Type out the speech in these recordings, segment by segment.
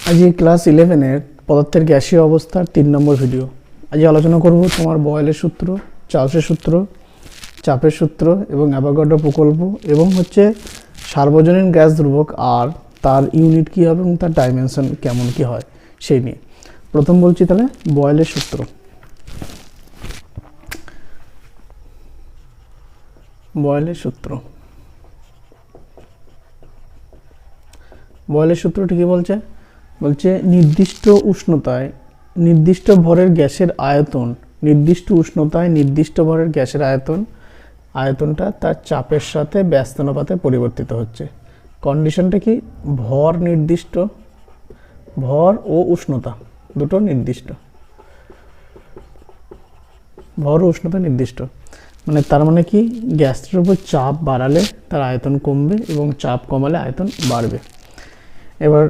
আজকে ক্লাস 11-এর পদার্থের গ্যাসীয় অবস্থার 3 নম্বর ভিডিও। আজকে আলোচনা করব তোমার বয়েলের সূত্র, চার্লসের সূত্র, চাপের সূত্র এবং অ্যাভোগাড্রো প্রকল্প এবং হচ্ছে সার্বজনীন গ্যাস ধ্রুবক আর তার ইউনিট কী হবে এবং তার ডাইমেনশন কেমন কী হয় সেই নিয়ে। প্রথম বলছি তাহলে বয়েলের সূত্র। বয়েলের সূত্র বয়েলের সূত্রটি কী বলছে? বলছে নির্দিষ্ট উষ্ণতায় নির্দিষ্ট ভরের গ্যাসের আয়তন, নির্দিষ্ট উষ্ণতায় নির্দিষ্ট ভরের গ্যাসের আয়তনটা তার চাপের সাথে ব্যস্তানুপাতে পরিবর্তিত হচ্ছে। কন্ডিশনটা কি? ভর নির্দিষ্ট, ভর ও উষ্ণতা দুটো নির্দিষ্ট, ভর ও উষ্ণতা নির্দিষ্ট। মানে তার মানে কি, গ্যাসটির উপর চাপ বাড়ালে তার আয়তন কমবে এবং চাপ কমালে আয়তন বাড়বে। এবার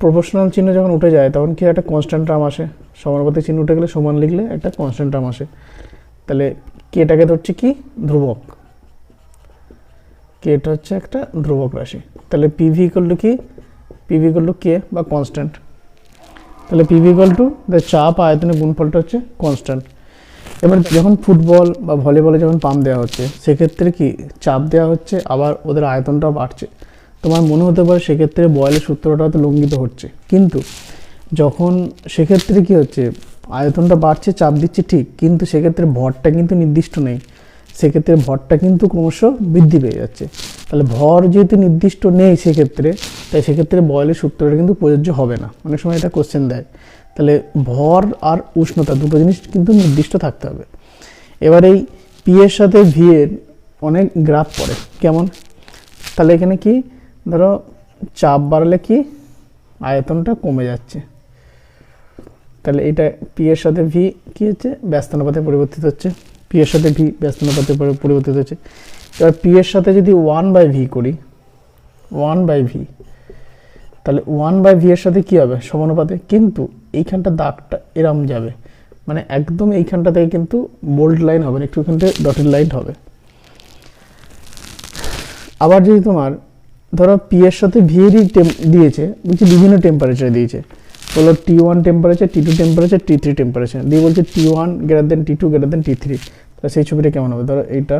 প্রপোর্শনাল চিহ্ন যখন উঠে যায় তখন কি একটা কনস্ট্যান্ট টার্ম আসে, সমানুপাতিক চিহ্ন উঠে গেলে সমান লিখলে একটা কনস্ট্যান্ট টার্ম আসে। তাহলে কেটাকে ধরছে কি? ধ্রুবক। কেটা হচ্ছে একটা ধ্রুবক রাশি। তাহলে পিভি ইকুয়াল টু কি? পিভি ইকুয়াল টু কে বা কনস্ট্যান্ট। তাহলে পিভি ইকুয়াল টু চাপ আয়তনের গুণফলটা হচ্ছে কনস্ট্যান্ট। এবার যখন ফুটবল বা ভলিবলে যখন পাম্প দেওয়া হচ্ছে সেক্ষেত্রে কি চাপ দেওয়া হচ্ছে, আবার ওদের আয়তনটাও বাড়ছে। তোমার মনে হতে পারে সেক্ষেত্রে বয়েলের সূত্রটা তো লঙ্ঘিত হচ্ছে, কিন্তু যখন সেক্ষেত্রে কি হচ্ছে, আয়তনটা বাড়ছে, চাপ দিচ্ছে ঠিক, কিন্তু সেক্ষেত্রে ভরটা কিন্তু নির্দিষ্ট নেই, সেক্ষেত্রে ভরটা কিন্তু ক্রমশ বৃদ্ধি পেয়ে যাচ্ছে। তাহলে ভর যেহেতু নির্দিষ্ট নেই সেক্ষেত্রে, তাই সেক্ষেত্রে বয়েলের সূত্রটা কিন্তু প্রযোজ্য হবে না। অনেক সময় এটা কোশ্চেন দেয়। তাহলে ভর আর উষ্ণতা দুটো জিনিস কিন্তু নির্দিষ্ট থাকতে হবে। এবার এই পি এর সাথে ভি এর অনেক গ্রাফ পড়ে। কেমন? তাহলে এখানে কি, ধরো চাপ বাড়ালে কি আয়তনটা কমে যাচ্ছে, তাহলে এটা পি এর সাথে ভি কি হচ্ছে, ব্যস্তানুপাতে পরিবর্তিত হচ্ছে। পি এর সাথে ভি ব্যস্তানুপাতে পরিবর্তিত হচ্ছে। এবার পি এর সাথে যদি 1/v করি, 1/v, তাহলে 1/v এর সাথে কি হবে? সমানুপাতে। কিন্তু এইখানটা দাগটা এরম যাবে, মানে একদম এইখানটা থেকে কিন্তু বোল্ড লাইন হবে না, একটু এখান থেকে ডটেড লাইন হবে। আবার যদি তোমার ধরো পি এর সাথে ভি এরই দিয়েছে, বলছি বিভিন্ন টেম্পারেচার দিয়েছে, বলো T1 temperature, T2 temperature, T3 temperature দিয়ে বলছে T1 greater than T2 greater than T3। তাহলে সেই ছবিটা কেমন হবে? ধরো এটা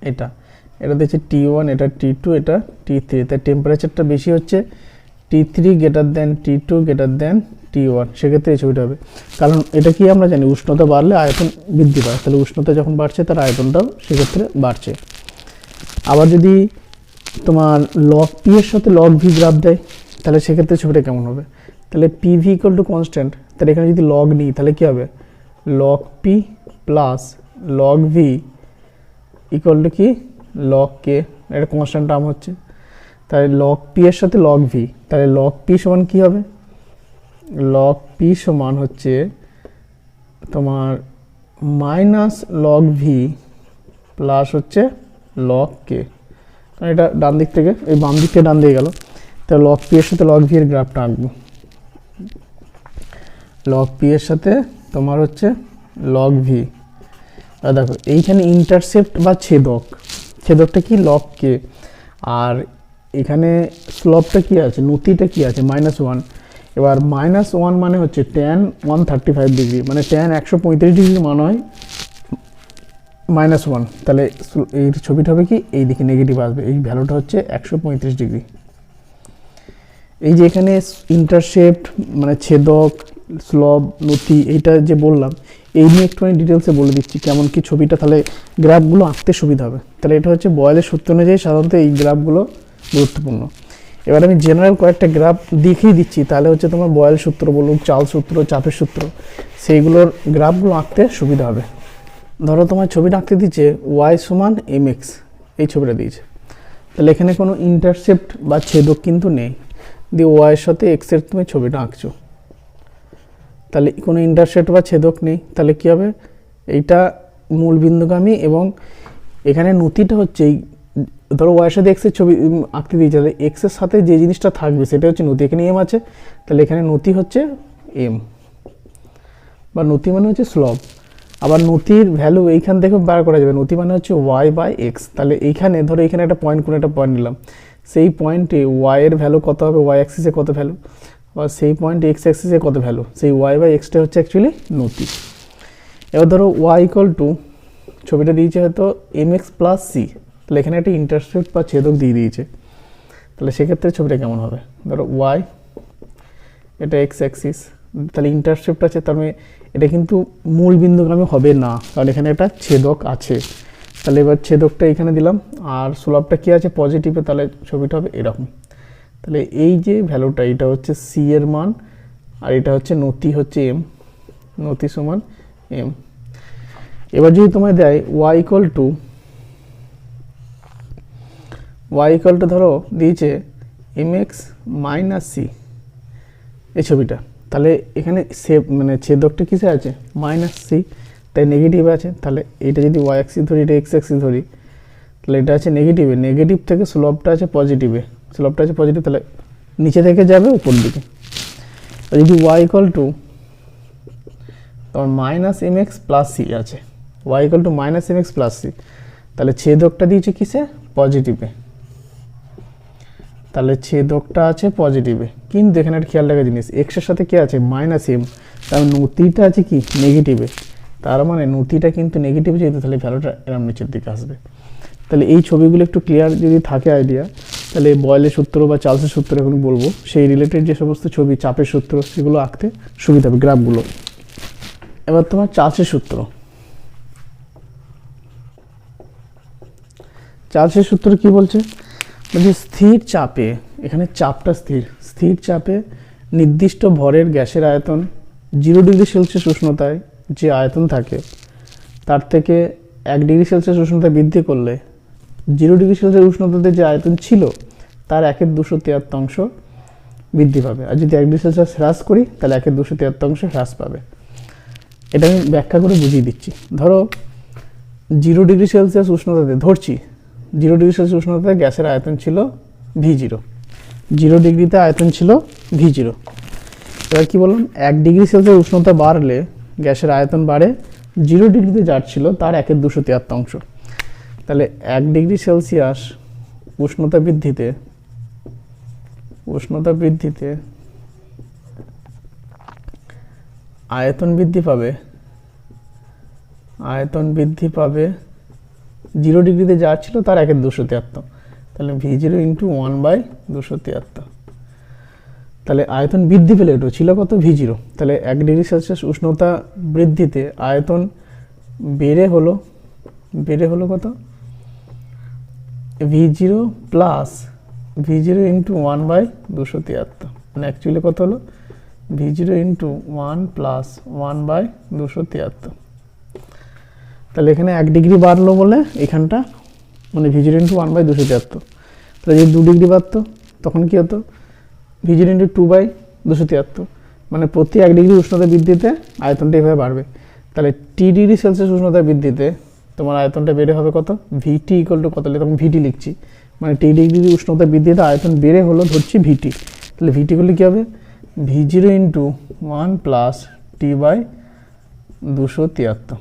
এটা এটা দিচ্ছে T1, এটা T2, এটা T3, তাই টেম্পারেচারটা বেশি হচ্ছে T3 greater than T2 greater than T1, সেক্ষেত্রে এই ছবিটা হবে। কারণ এটা কি আমরা জানি, উষ্ণতা বাড়লে আয়তন বৃদ্ধি পায়, তাহলে উষ্ণতা যখন বাড়ছে তার আয়তনটাও সেক্ষেত্রে বাড়ছে। আবার যদি তোমার লগ পি এর সাথে লগ ভি গ্রাফ দেয়, তাহলে সেক্ষেত্রে ছবিটা কেমন হবে? তাহলে P V equal to constant, তাহলে এখানে যদি লগ নিই তাহলে কী হবে? Log P plus log V equal to কি? লগ কে, এটা কনস্ট্যান্ট টার্ম হচ্ছে। তাহলে লগ পি এর সাথে লগ ভি, তাহলে লগ পি সমান কী হবে? লগ পি সমান হচ্ছে তোমার মাইনাস লগ ভি প্লাস হচ্ছে লগ কে। কারণ এটা ডান দিক থেকে, এই বাম দিক থেকে ডান দিকে গেল, তাহলে লগ পি এর সাথে লগ ভি এর গ্রাফটা আঁকবো। লগ পি এর সাথে তোমার হচ্ছে লগ ভি। আর দেখো এইখানে ইন্টারসেপ্ট বা ছেদক, ছেদকটা কি? লগ কে। আর এখানে স্লপটা কি আছে, নতিটা কি আছে? -1। এবার -1 মানে হচ্ছে tan 135 ডিগ্রি, মানে tan 135 ডিগ্রির মান হয় -1। তাহলে এই ছবিটা হবে কি, এই দিকে নেগেটিভ আসবে, এই ভ্যালুটা হচ্ছে 135 ডিগ্রি। এই যে এখানে ইন্টারসেপ্ট মানে ছেদক, স্লব, নতি, এইটা যে বললাম, এই নিয়ে একটুখানি ডিটেলসে বলে দিচ্ছি কেমন কি ছবিটা, তাহলে গ্রাফগুলো আঁকতে সুবিধা হবে। তাহলে এটা হচ্ছে বয়েলের সূত্র অনুযায়ী সাধারণত এই গ্রাফগুলো গুরুত্বপূর্ণ। এবার আমি জেনারেল কয়েকটা গ্রাফ দেখিয়ে দিচ্ছি, তাহলে হচ্ছে তোমার বয়েল সূত্র বলুন, চার্লস সূত্র, চাপের সূত্র, সেইগুলোর গ্রাফগুলো আঁকতে সুবিধা হবে। ধরো তোমার ছবিটা আঁকতে দিচ্ছে y সমান mx, এই ছবিটা দিয়েছে, তাহলে এখানে কোনো ইন্টারসেপ্ট বা ছেদক কিন্তু নেই, দিয়ে y এর সাথে x এর তুমি ছবিটা আঁকছো, তাহলে কোনো ইন্টারসেপ্ট বা ছেদক নেই, তাহলে কী হবে? এইটা মূল বিন্দুগামী এবং এখানে নতিটা হচ্ছে এই, ধরো y এর সাথে x এর ছবি আঁকতে দিয়েছে, তাহলে x এর সাথে যে জিনিসটা থাকবে সেটা হচ্ছে নতি। এখানে m আছে, তাহলে এখানে নতি হচ্ছে m, বা নতি মানে হচ্ছে স্লব। আবার নতির ভ্যালু এইখান থেকে বার করা যাবে, নতি মানে হচ্ছে y/x। তাহলে এইখানে ধরো এখানে একটা পয়েন্ট, কোনো একটা পয়েন্ট নিলাম, সেই পয়েন্টে ওয়াই এর ভ্যালু কত হবে, ওয়াই অ্যাক্সিসে কত ভ্যালু, বা সেই পয়েন্টে এক্স অ্যাক্সিসে কত ভ্যালু, সেই ওয়াই বাই এক্সটা হচ্ছে অ্যাকচুয়ালি নতি। এবার ধরো ওয়াই ইকুয়াল টু ছবিটা দিয়েছে হয়তো এম এক্স প্লাস সি, তাহলে এখানে একটা ইন্টারসেপ্ট বা ছেদক দিয়ে দিয়েছে, তাহলে সেক্ষেত্রে ছবিটা কেমন হবে, ধরো ওয়াই এটা এক্স অ্যাক্সিস, তাহলে ইন্টারসেপ্ট আছে, তার মানে এটা কিন্তু মূল বিন্দুগামী হবে না, কারণ এখানে একটা ছেদক আছে। তাহলে এবার ছেদকটা এখানে দিলাম, আর সুলভটা কী আছে পজিটিভে, তাহলে ছবিটা হবে এরকম। তাহলে এই যে ভ্যালুটা এটা হচ্ছে সি এর মান, আর এটা হচ্ছে নতি হচ্ছে এম, নতি সমান এম। এবার যদি তোমায় দেয় ওয়াই ইকুয়াল টু ধরো দিয়েছে এম এক্স মাইনাস সি এই ছবিটা, তাহলে এখানে মানে ছেদকটা কিসে আছে মাইনাস সি, তাই নেগেটিভ আছে। তাহলে এটা যদি ওয়াই অ্যাক্সিস ধরি, এটা এক্স অ্যাক্সিস ধরি, তাহলে এটা আছে নেগেটিভে, নেগেটিভ থেকে স্লোপটা আছে পজিটিভে, স্লোপটা আছে পজিটিভ, তাহলে নিচে থেকে যাবে উপর দিকে। আর যদি ওয়াই ইকুয়াল টু তোমার minus M X plus C আছে, Y equal to minus M X plus C, তাহলে ছেদকটা দিয়েছে কিসে পজিটিভে, তাহলে ছেদকটা আছে পজিটিভে। কিন্তু এখানে একটা খেয়াল রাখার জিনিস, এক্সের সাথে কি আছে মাইনাস এম, তার নতিটা আছে কি নেগেটিভে, তার মানে নতিটা কিন্তু নেগেটিভ যেহেতু, তাহলে ভ্যালুটা এরম নিচের দিকে আসবে। তাহলে এই ছবিগুলো একটু ক্লিয়ার যদি থাকে আইডিয়া, তাহলে বয়েলের সূত্র বা চার্লসের সূত্র এখন বলবো, সেই রিলেটেড যে সমস্ত ছবি চাপের সূত্র সেগুলো আঁকতে সুবিধা হবে গ্রাফগুলো। এবার তোমার চার্লসের সূত্র, চার্লসের সূত্র কি বলছে, বলছে স্থির চাপে, এখানে চাপটা স্থির, স্থির চাপে নির্দিষ্ট ভরের গ্যাসের আয়তন 0 ডিগ্রি সেলসিয়াস উষ্ণতায় যে আয়তন থাকে তার থেকে 1 ডিগ্রি সেলসিয়াস উষ্ণতা বৃদ্ধি করলে 0 ডিগ্রি সেলসিয়াস উষ্ণতাতে যে আয়তন ছিল তার 1/273 বৃদ্ধি পাবে, আর যদি 1 ডিগ্রি সেলসিয়াস হ্রাস করি তাহলে 1/273 হ্রাস পাবে। এটা আমি ব্যাখ্যা করে বুঝিয়ে দিচ্ছি। ধরো 0 ডিগ্রি সেলসিয়াস উষ্ণতাতে, ধরছি 0 ডিগ্রি সেলসিয়াস উষ্ণতাতে গ্যাসের আয়তন ছিল V0, 0 ডিগ্রিতে আয়তন ছিল V0। এবার কি বললাম, 1 ডিগ্রি সেলসিয়াস উষ্ণতা বাড়লে গ্যাসের আয়তন বাড়ে 0 ডিগ্রিতে যার ছিল তার 1/273। তাহলে 1 ডিগ্রি সেলসিয়াস উষ্ণতা বৃদ্ধিতে আয়তন বৃদ্ধি পাবে 0 ডিগ্রিতে যার ছিল তার 1/273, তাহলে V0 ইন্টু 1/273। তাহলে আয়তন বৃদ্ধি পেলে একটু ছিল কত V0, তাহলে 1 ডিগ্রি সেলসিয়াস উষ্ণতা বৃদ্ধিতে আয়তন বেড়ে হলো কত V0 প্লাস V0 ইন্টু 1/273, মানে অ্যাকচুয়ালি কত হলো V0 ইন্টু 1 প্লাস 1/273। তাহলে এখানে 1 ডিগ্রি বাড়লো বলে এখানটা মানে V0 ইন্টু 1/273, তাহলে যদি 2 ডিগ্রি বাড়তো তখন কি হতো V0 ইন্টু 2/273, মানে প্রতি 1 ডিগ্রি উষ্ণতা বৃদ্ধিতে আয়তনটা এভাবে বাড়বে। তাহলে T ডিগ্রি সেলসিয়াস উষ্ণতা বৃদ্ধিতে তোমার আয়তনটা বেড়ে হবে কত, VT ইকুয়াল টু কত, তখন VT লিখছি, মানে T ডিগ্রি উষ্ণতা বৃদ্ধিতে আয়তন বেড়ে হলো ধরছি VT, তাহলে VT করলে কী হবে V0 ইন্টু 1 প্লাস T/273।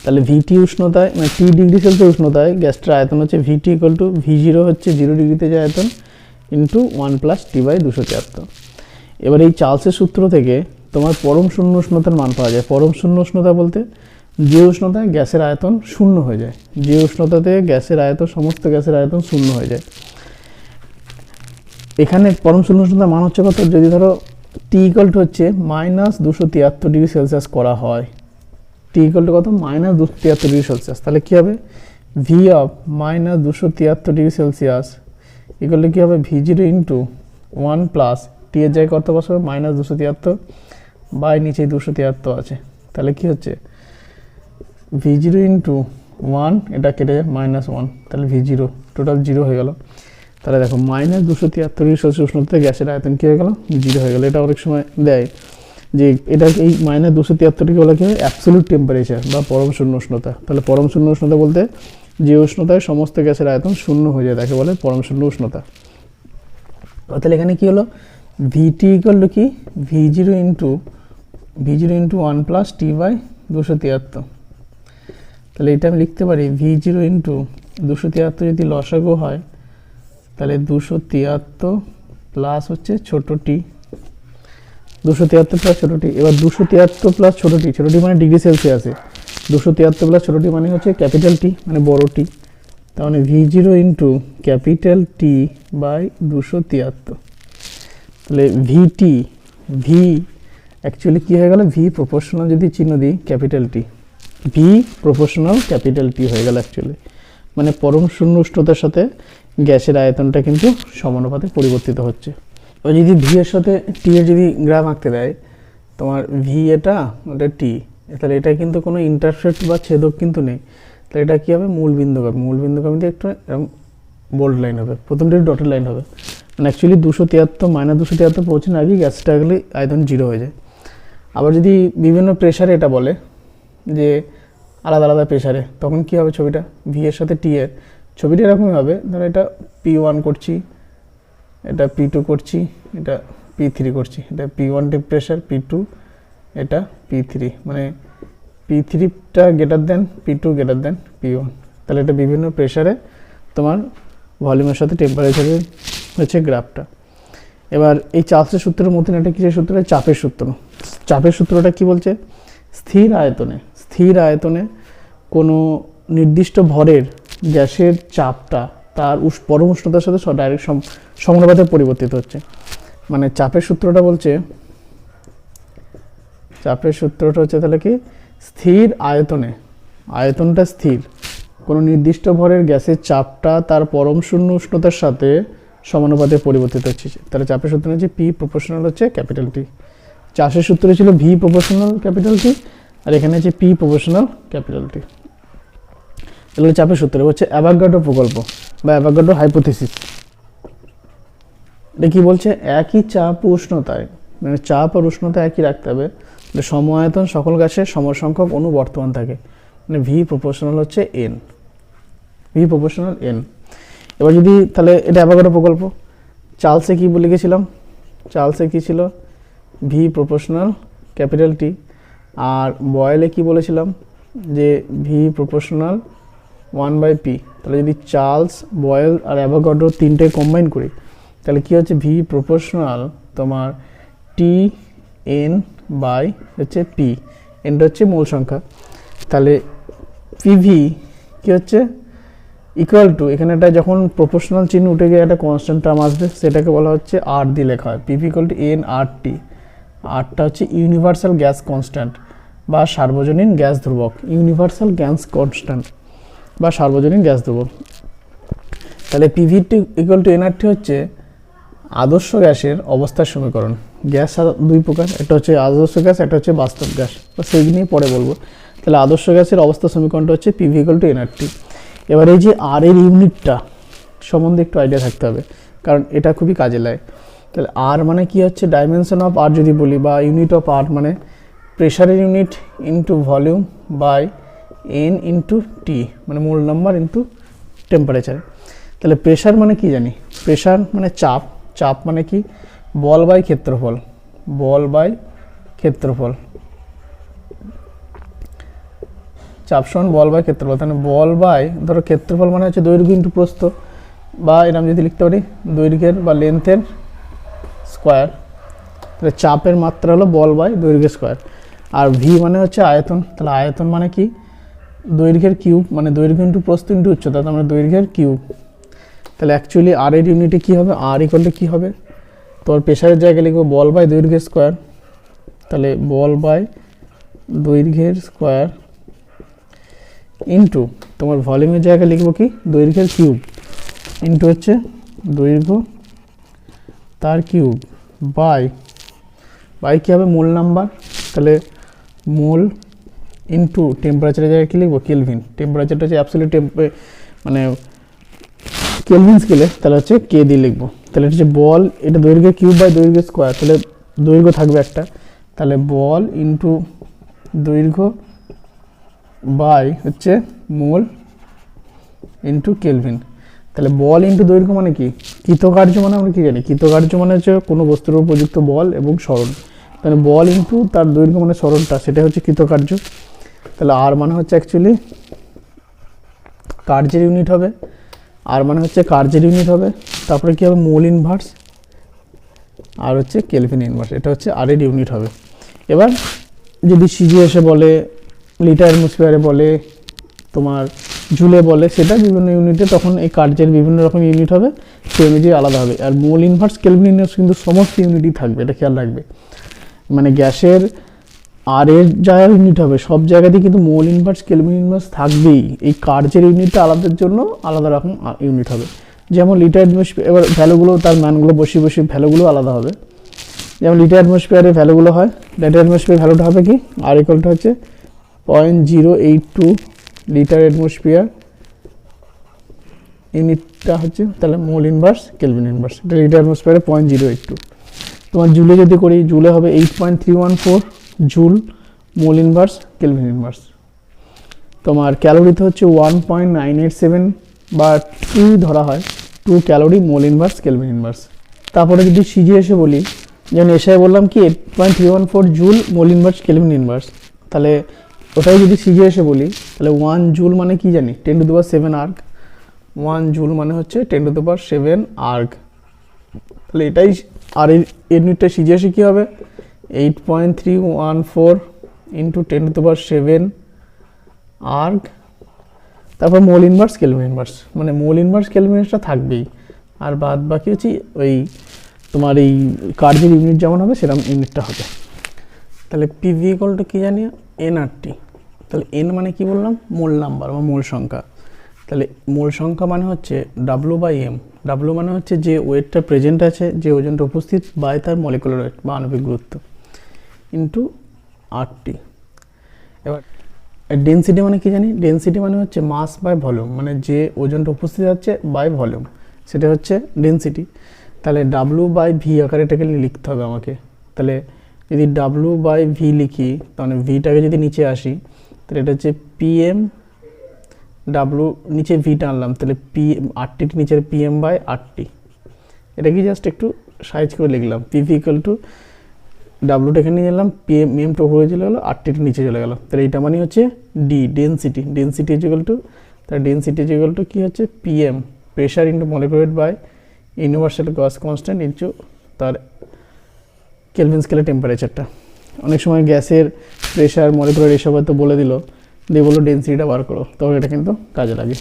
তাহলে VT উষ্ণতায় মানে T ডিগ্রি সেলসিয়াস উষ্ণতায় গ্যাসটার আয়তন হচ্ছে VT ইকুয়াল টু V0 হচ্ছে 0 ডিগ্রিতে যে আয়তন ইন্টু 1 প্লাস T/273। এবার এই চার্লসের সূত্র থেকে তোমার পরম শূন্য উষ্ণতার মান পাওয়া যায়। পরম শূন্য উষ্ণতা বলতে যে উষ্ণতায় গ্যাসের আয়তন শূন্য হয়ে যায়, যে উষ্ণতাতে গ্যাসের আয়তন সমস্ত গ্যাসের আয়তন শূন্য হয়ে যায়। এখানে পরম শূন্য উষ্ণতার মান হচ্ছে কত, যদি ধরো T ইকুয়াল টু হচ্ছে -273 ডিগ্রি সেলসিয়াস করা হয়, T ইকুয়াল টু কত -273 ডিগ্রি সেলসিয়াস, তাহলে কী হবে V of -273 degree Celsius equal to কী হবে V0 ইন্টু 1 প্লাস T এর জায়গায় কত বসাবে -273 বাই নিচে 273 আছে, তাহলে কি হচ্ছে V0 ইন্টু 1, এটা কেটে যায় -1, তাহলে V0 টোটাল 0 হয়ে গেল। তাহলে দেখো -273 ডিগ্রি সেলসিয়াস উষ্ণতাতে গ্যাসের আয়তন কী হয়ে গেল 0 হয়ে গেল। এটা অনেক সময় দেয় যে এটা এই -273 বলা কি হয় অ্যাবসলিউট টেম্পারেচার বা পরম শূন্য উষ্ণতা। তাহলে পরম শূন্য উষ্ণতা বলতে যে উষ্ণতায় সমস্ত গ্যাসের আয়তন শূন্য হয়ে যায় তাকে বলে পরম শূন্য উষ্ণতা। তাহলে এখানে কি হলো VT ইকুয়াল টু কি V0 ইন্টু 1 প্লাস T/273। তাহলে এটা আমি লিখতে পারি V0 ইন্টু 273 যদি লসাগু হয় তাহলে 273 প্লাস হচ্ছে ছোট টি, 273 প্লাস ছোট টি। এবার 273 প্লাস ছোট টি মানে ডিগ্রি সেলসিয়াসে, 273 প্লাস ছোট টি মানে হচ্ছে ক্যাপিটাল টি মানে বড় টি। তার মানে V0 into capital T by 273। তাহলে ভিটি, ভি অ্যাকচুয়ালি কী হয়ে গেল, ভি প্রপোর্শনাল যদি চিহ্ন দিই capital T, V proportional capital T হয়ে গেল অ্যাকচুয়ালি, মানে পরম শূন্য উষ্ণতার সাথে গ্যাসের আয়তনটা কিন্তু সমানুপাতে পরিবর্তিত হচ্ছে। ও যদি ভি এর সাথে টি এর যদি গ্রাফ আঁকতে দেয়, তোমার ভি এটা ওটা টি, তাহলে এটা কিন্তু কোনো ইন্টারসেক্ট বা ছেদক কিন্তু নেই। তাহলে এটা কী হবে, মূল বিন্দুগামী দিয়ে একটু এরকম বোল্ড লাইন হবে, প্রথমটি ডটেড লাইন হবে। মানে অ্যাকচুয়ালি 273 মাইনাস 273 পৌঁছানোর আগেই গ্যাসটা গেলে আয়তন 0 হয়ে যায়। আবার যদি বিভিন্ন প্রেশারে এটা বলে যে আলাদা আলাদা প্রেশারে, তখন কী হবে ছবিটা, ভি এর সাথে টি এর ছবিটা এরকমই হবে। ধরো এটা P1 করছি, এটা P2 করছি, এটা P3 করছি, এটা P1 প্রেশার, P2, এটা P3, মানে P3টা greater than P2 greater than P1। তাহলে এটা বিভিন্ন প্রেশারে তোমার ভলিউমের সাথে টেম্পারেচারের হচ্ছে গ্রাফটা। এবার এই চার্লসের সূত্রের মতন এটা কিসের সূত্র, চাপের সূত্র। চাপের সূত্রটা কি বলছে, স্থির আয়তনে কোনো নির্দিষ্ট ভরের গ্যাসের চাপটা তার পরম উষ্ণতার সাথে ডাইরেক্ট সমানুপাতে পরিবর্তিত হচ্ছে। মানে চাপের সূত্রটা বলছে, চাপের সূত্রটা হচ্ছে তাহলে কি, স্থির আয়তনটা স্থির, কোনো নির্দিষ্ট ভরের গ্যাসের চাপটা তার পরম শূন্য উষ্ণতার সাথে সমানুপাতে পরিবর্তিত হচ্ছে। তাহলে চাপের সূত্র হচ্ছে পি প্রপোর্শনাল হচ্ছে ক্যাপিটাল টি। চাষের সূত্র ছিল ভি প্রপোর্শনাল ক্যাপিটাল টি, আর এখানে হচ্ছে পি প্রপোর্শনাল ক্যাপিটাল টি। এগুলো চাপের সূত্র হচ্ছে অ্যাভোগাড্রো প্রকল্প বা অ্যাভোগাড্রো হাইপোথিসিস। এটা কি বলছে, একই চাপ ও উষ্ণতায়, মানে চাপ আর উষ্ণতা একই রাখতে হবে, সম আয়তন সকল গ্যাসের সমসংখ্যক অণু বর্তমান থাকে, মানে ভি প্রপোর্শনাল হচ্ছে এন, ভি প্রপোর্শনাল এন। এবার যদি তাহলে এটা অ্যাভোগাড্রো প্রকল্প, চার্লসে কি বলে গেছিলাম, চার্লসে কি ছিল, ভি প্রপোর্শনাল ক্যাপিটাল টি, আর বয়েলে কি বলেছিলাম যে ভি প্রপোর্শনাল 1/p। তাহলে যদি চার্লস, বয়েল আর অ্যাভোগাড্রো তিনটে কম্বাইন করি তাহলে কি হচ্ছে, ভি প্রপোর্শনাল তোমার টি এন বাই হচ্ছে পি, এনটা হচ্ছে মূল সংখ্যা। তাহলে পিভি কি হচ্ছে ইকুয়াল টু, এখানে একটা যখন প্রপোর্শনাল চিহ্ন উঠে গিয়ে একটা কনস্ট্যান্ট টার্ম আসবে সেটাকে বলা হচ্ছে আর দিয়ে লেখা হয়, পিভি ইকুয়াল টু এন আর টি। আরটা হচ্ছে ইউনিভার্সাল গ্যাস কনস্ট্যান্ট বা সার্বজনীন গ্যাস ধ্রুবক, ইউনিভার্সাল গ্যাস কনস্ট্যান্ট বা সার্বজনীন গ্যাস ধ্রুবক। তাহলে পিভি ইকুয়াল টু এনআরটি হচ্ছে আদর্শ গ্যাসের অবস্থার সমীকরণ। গ্যাস দুই প্রকার, একটা হচ্ছে আদর্শ গ্যাস, একটা হচ্ছে বাস্তব গ্যাস, সেই নিয়ে পরে বলবো। তাহলে আদর্শ গ্যাসের অবস্থা সমীকরণটা হচ্ছে পিভি ইকুয়াল টু এনআরটি। এবার এই যে আর এর ইউনিটটা সম্বন্ধে একটু আইডিয়া থাকতে হবে, কারণ এটা খুবই কাজে লাগে। তাহলে আর মানে কি হচ্ছে, ডাইমেনশন অফ আর যদি বলি, বা ইউনিট অফ আর মানে প্রেশারের unit into volume by N into T, মানে মূল নাম্বার ইন্টু টেম্পারেচার। তাহলে প্রেশার মানে কি জানি, প্রেশার মানে চাপ, চাপ মানে কি বল বাই ক্ষেত্রফল, বল বাই ক্ষেত্রফল, চাপ সমান বল বাই ক্ষেত্রফল। তাহলে বল বাই ধরো ক্ষেত্রফল মানে হচ্ছে দৈর্ঘ্য ইন্টু প্রস্থ, বা এরকম যদি লিখতে পারি দৈর্ঘ্যের বা লেন্থের স্কোয়ার। তাহলে চাপের মাত্রা হলো বল বাই দৈর্ঘ্যের স্কোয়ার। আর ভি মানে হচ্ছে আয়তন, তাহলে আয়তন মানে কি দৈর্ঘ্যের কিউব, মানে দৈর্ঘ্য ইন্টু প্রস্থ ইন্টু উচ্চতা, তার মানে দৈর্ঘ্যের কিউব। তাহলে অ্যাকচুয়ালি আর এর ইউনিটে কী হবে, আর ইকুয়াল টু কী হবে, তোর প্রেশারের জায়গায় লিখবো বল বাই দৈর্ঘ্যের স্কোয়ার। তাহলে বল বাই দৈর্ঘ্যের স্কোয়ার ইন্টু তোমার ভলিউমের জায়গায় লিখবো কি দৈর্ঘ্যের কিউব, ইন্টু হচ্ছে দৈর্ঘ্য তার কিউব বাই কী হবে মূল নাম্বার। তাহলে মূল ইন্টু টেম্পারেচারের জায়গায় কী লিখবো কেলভিন, টেম্পারেচারটা হচ্ছে অ্যাবসলিউট মানে কেলভিন স্কেলে, তাহলে হচ্ছে কে দিয়ে লিখবো। তাহলে এটা হচ্ছে বল, এটা দৈর্ঘ্য কিউব বাই দৈর্ঘ্য স্কোয়ার, তাহলে দৈর্ঘ্য থাকবে একটা, তাহলে বল ইন্টু দৈর্ঘ্য বাই হচ্ছে মোল ইন্টু কেলভিন। তাহলে বল ইন্টু দৈর্ঘ্য মানে কি কৃতকার্য, মানে আমরা কি জানি কৃতকার্য মানে হচ্ছে কোনো বস্তুর উপর প্রযুক্ত বল এবং সরণ। তাহলে বল ইন্টু তার দৈর্ঘ্য মানে সরণটা, সেটা হচ্ছে কৃতকার্য। তাহলে আর মানে হচ্ছে অ্যাকচুয়ালি কার্যের ইউনিট হবে, আর মানে হচ্ছে কার্যের ইউনিট হবে, তারপরে কী হবে মোল ইনভার্স, আর হচ্ছে কেলভিন ইনভার্স, এটা হচ্ছে আর এর ইউনিট হবে। এবার যদি সিজিএসে বলে, লিটার অ্যাটমসফিয়ারে বলে, তোমার জুলে বলে, সেটা বিভিন্ন ইউনিটে তখন এই কার্যের বিভিন্ন রকম ইউনিট হবে, সেই অনুযায়ী আলাদা হবে। আর মোল ইনভার্স কেলভিন ইনভার্স কিন্তু সমস্ত ইউনিটই থাকবে, এটা খেয়াল রাখবে। মানে গ্যাসের আর এর যা ইউনিট হবে সব জায়গাতেই কিন্তু মোল ইনভার্স কেলভিন ইনভার্স থাকবেই, এই কার্যের ইউনিটটা আলাদার জন্য আলাদা রকম ইউনিট হবে। যেমন লিটার অ্যাটমসফিয়ার, এবার ভ্যালুগুলো তার মানগুলো বসিয়ে ভ্যালুগুলো আলাদা হবে। যেমন লিটার অ্যাটমসফিয়ারের ভ্যালুগুলো হয়, লিটার অ্যাটমসফিয়ার ভ্যালুটা হবে কি আর ইকুয়ালটা হচ্ছে 0.082 লিটার অ্যাটমসফিয়ার, ইউনিটটা হচ্ছে তাহলে মোল ইনভার্স কেলভিন ইনভার্স, এটা লিটার অ্যাটমসফিয়ারে 0.082। তোমার জুলে যদি করি, জুলে হবে 8.314 joule mole inverse kelvin inverse. তোমার ক্যালোরিতে হচ্ছে 1.987 বা 2 ধরা হয়, 2 calorie mole inverse kelvin inverse. তারপরে যদি সিজিএসে বলি, যেমন এসআই বললাম কি 8.314 joule mole inverse kelvin inverse, তাহলে ওটাই যদি সিজিএসে বলি তাহলে 1 জুল মানে কি জানি 10⁻7 আর্গ, 1 জুল মানে হচ্ছে 10⁻7 আর্গ। তাহলে এটাই আর এই ইউনিটটা সিজিএসে কী হবে 8.314 ইন্টু 10⁻7 আর্গ, তারপর মোল ইনভার্স কেলভিন ইনভার্স, মানে মোল ইনভার্স কেলভিন ইনভার্সটা থাকবেই, আর বাদ বাকি হচ্ছে ওই তোমার এই কার্যের ইউনিট যেমন হবে সেরকম ইউনিটটা হবে। তাহলে পিভি ইকুয়াল টু কী জানি এনআরটি। তাহলে এন মানে কি বললাম মোল নাম্বার বা মোল সংখ্যা, তাহলে মোল সংখ্যা মানে হচ্ছে W/m, W মানে হচ্ছে যে ওয়েটটা প্রেজেন্ট আছে, যে ওজনটা উপস্থিত, বাই তার মলিকুলার ওয়েট বা আণবিক গুরুত্ব, ইন্টু RT। এবার ডেনসিটি মানে কি জানি, ডেনসিটি মানে হচ্ছে মাস বাই ভলিউম, মানে যে ওজনটা উপস্থিত আছে বাই ভলিউম, সেটা হচ্ছে ডেনসিটি। তাহলে W/v আকারে এটাকে লিখতে হবে আমাকে। তাহলে যদি W/v লিখি, তাহলে ভিটাকে যদি নিচে আসি, তাহলে এটা হচ্ছে PM, W নিচে ভিটা আনলাম, তাহলে RT নিচের PM/RT। এটা কি জাস্ট একটু সাইজ করে লিখলাম, PV ইকুয়াল টু ডাব্লুটা এখানে নিয়ে এলাম, এমটা উপরে চলে গেলো, RTটা নিচে চলে গেলো, তাহলে এইটা মানে হচ্ছে D density, density equal to, তার ডেনসিটি ইকুয়াল টু কী হচ্ছে PM pressure into molecular weight by universal gas constant into তার কেলভিন স্কেলের টেম্পারেচারটা। অনেক সময় গ্যাসের প্রেশার মলিকুলার এসব হয়তো বলে দিল, দিয়ে বললো ডেনসিটিটা বার করো, তবে এটা কিন্তু কাজে লাগে।